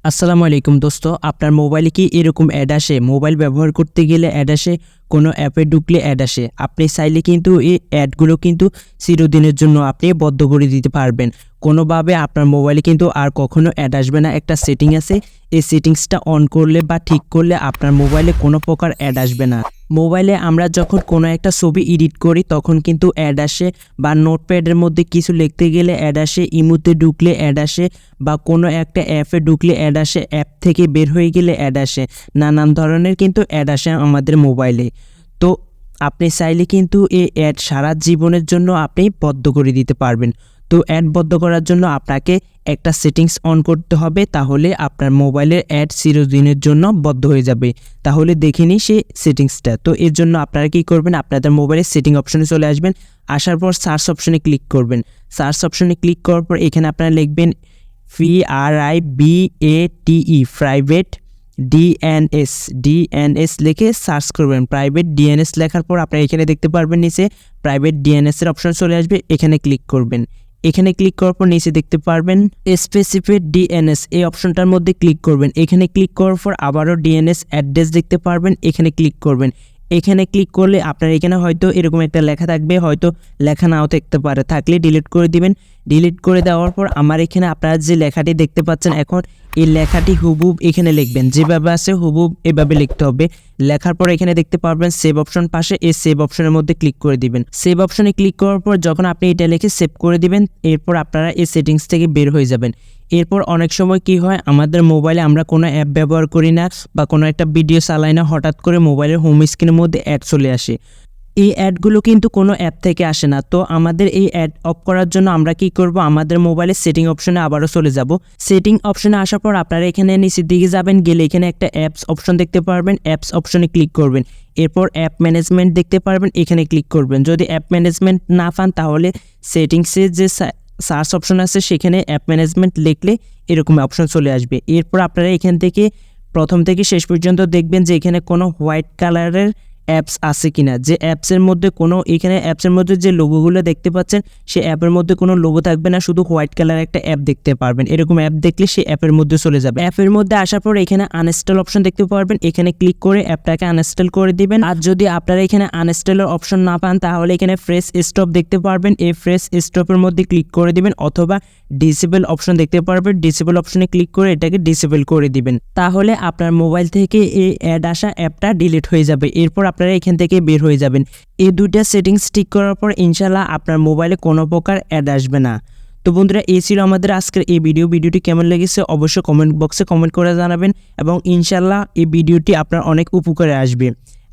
আসসালামু আলাইকুম দোস্ত, আপনার মোবাইলে কি এরকম অ্যাড আসে? মোবাইল ব্যবহার করতে গেলে অ্যাড আসে, কোনো অ্যাপে ঢুকলে অ্যাড আসে। আপনি চাইলে কিন্তু এই অ্যাডগুলো কিন্তু চিরদিনের জন্য আপনি বন্ধ করে দিতে পারবেন। কোনোভাবে আপনার মোবাইলে কিন্তু আর কখনো অ্যাড আসবে না। একটা সেটিং আছে, এই সেটিংসটা অন করলে বা ঠিক করলে আপনার মোবাইলে কোনো প্রকার অ্যাড আসবে না। মোবাইলে আমরা যখন কোনো একটা ছবি এডিট করি তখন কিন্তু অ্যাড আসে, বা নোটপ্যাডের মধ্যে কিছু লিখতে গেলে অ্যাড আসে, ইমোতে ঢুকলে অ্যাড আসে, বা কোনো একটা অ্যাপে ঢুকলে অ্যাড আসে, অ্যাপ থেকে বের হয়ে গেলে অ্যাড আসে। নানান ধরনের কিন্তু অ্যাড আসে আমাদের মোবাইলে। তো আপনি চাইলে কিন্তু এই অ্যাড সারা জীবনের জন্য আপনি বন্ধ করে দিতে পারবেন। তো অ্যাড বন্ধ করার জন্য আপনাকে একটা সেটিংস অন করতে হবে, তাহলে আপনার মোবাইলের অ্যাড চিরদিনের জন্য বন্ধ হয়ে যাবে। তাহলে দেখে নিই সেই সেটিংসটা। তো এর জন্য আপনারা কী করবেন, আপনাদের মোবাইলের সেটিং অপশনে চলে আসবেন। আসার পর সার্চ অপশনে ক্লিক করবেন। সার্চ অপশনে ক্লিক করার পর এখানে আপনারা লিখবেন PRIVATE প্রাইভেট ডিএনএস লিখে সার্চ করবেন। প্রাইভেট ডিএনএস লেখার পর আপনারা এখানে দেখতে পারবেন নিচে প্রাইভেট ডিএনএস এর অপশন চলে আসবে, এখানে ক্লিক করবেন। এখানে ক্লিক করার পর নিচে দেখতে পারবেন স্পেসিফিক ডিএনএস, এই অপশনটার মধ্যে ক্লিক করবেন। এখানে ক্লিক করার পর আবারও ডিএনএস অ্যাড্রেস দেখতে পারবেন, এখানে ক্লিক করবেন। এখানে ক্লিক করলে আপনার এখানে হয়তো এরকম একটা লেখা থাকবে, হয়তো লেখা নাও থাকতে পারে, থাকলে ডিলিট করে দিবেন। ডিলিট করে দেওয়ার পর আমার এখানে আপনারা যে লেখাটি দেখতে পাচ্ছেন এখন, এই লেখাটি হুবহুব এখানে লিখবেন, যেভাবে আছে হুবহুব এভাবে লিখতে হবে। লেখার পর এখানে দেখতে পারবেন সেভ অপশন পাশে, এই সেভ অপশনের মধ্যে ক্লিক করে দিবেন। সেভ অপশনে ক্লিক করার পর যখন আপনি এটা লিখে সেভ করে দিবেন, এরপর আপনারা এই সেটিংস থেকে বের হয়ে যাবেন। এরপর অনেক সময় কি হয়, আমাদের মোবাইলে আমরা কোনো অ্যাপ ব্যবহার করি না বা কোনো একটা ভিডিও চালাই না, হঠাৎ করে মোবাইলের হোম স্ক্রিনের মধ্যে অ্যাড চলে আসে। এই অ্যাডগুলো কিন্তু কোনো অ্যাপ থেকে আসে না। তো আমাদের এই অ্যাড অফ করার জন্য আমরা কি করব, আমাদের মোবাইলের সেটিং অপশনে আবারও চলে যাব। সেটিং অপশনে আসার পর আপনারা এখানে নিচের দিকে যাবেন, গেলে এখানে একটা অ্যাপস অপশন দেখতে পারবেন, অ্যাপস অপশনে ক্লিক করবেন। এরপর অ্যাপ ম্যানেজমেন্ট দেখতে পারবেন, এখানে ক্লিক করবেন। যদি অ্যাপ ম্যানেজমেন্ট না পান তাহলে সেটিংসে যে সার্চ অপশন আছে সেখানে অ্যাপ ম্যানেজমেন্ট লিখলে এরকম অপশন চলে আসবে। এরপর আপনারা এখান থেকে প্রথম থেকে শেষ পর্যন্ত দেখবেন যে এখানে কোনো হোয়াইট কালারের অ্যাপস আছে কিনা। যে অ্যাপসের মধ্যে কোনো, এখানে অ্যাপসের মধ্যে যে লোগোগুলো দেখতে পাচ্ছেন সে অ্যাপের মধ্যে কোনো লোগো থাকবে না, শুধু হোয়াইট কালার একটা অ্যাপ দেখতে পারবেন। এরকম অ্যাপ দেখলে সে অ্যাপের মধ্যে চলে যাবে। অ্যাপের মধ্যে আসার পর এখানে আনইনস্টল অপশন দেখতে পারবেন, এখানে ক্লিক করে অ্যাপটাকে আনইনস্টল করে দিবেন। আর যদি আপনারা এখানে আনইনস্টলের অপশন না পান তাহলে এখানে ফ্রেশ স্টপ দেখতে পারবেন, এই ফ্রেশ স্টপের মধ্যে ক্লিক করে দিবেন, অথবা ডিসেবল অপশন দেখতে পারবেন, ডিসেবল অপশনে ক্লিক করে এটাকে ডিসেবল করে দিবেন। তাহলে আপনার মোবাইল থেকে এই অ্যাড আসা অ্যাপটা ডিলিট হয়ে যাবে। এরপর আপনারা এখান থেকে বের হয়ে যাবেন। এই দুইটা সেটিংস ঠিক করার পর ইনশাল্লাহ আপনার মোবাইলে কোনো প্রকার অ্যাড আসবে না। তো বন্ধুরা, এই ছিল আমাদের আজকের এই ভিডিওটি কেমন লেগেছে অবশ্যই কমেন্ট বক্সে কমেন্ট করে জানাবেন, এবং ইনশাল্লাহ এই ভিডিওটি আপনার অনেক উপকারে আসবে।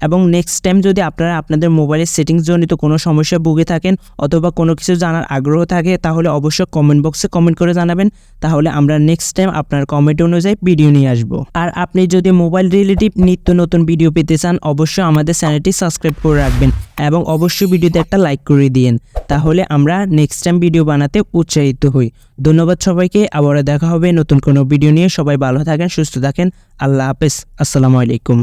এবং নেক্সট টাইম যদি আপনারা আপনাদের মোবাইলের সেটিংস জনিত কোনো সমস্যা ভুগে থাকেন অথবা কোনো কিছু জানার আগ্রহ থাকে তাহলে অবশ্যই কমেন্ট বক্সে কমেন্ট করে জানাবেন, তাহলে আমরা নেক্সট টাইম আপনার কমেন্ট অনুযায়ী ভিডিও নিয়ে আসবো। আর আপনি যদি মোবাইল রিলেটিভ নিত্য নতুন ভিডিও পেতে চান অবশ্যই আমাদের চ্যানেলটি সাবস্ক্রাইব করে রাখবেন, এবং অবশ্যই ভিডিওতে একটা লাইক করে দিন, তাহলে আমরা নেক্সট টাইম ভিডিও বানাতে উৎসাহিত হই। ধন্যবাদ সবাইকে, আবারও দেখা হবে নতুন কোনো ভিডিও নিয়ে। সবাই ভালো থাকেন, সুস্থ থাকেন, আল্লাহ হাফেজ, আসসালামু আলাইকুম।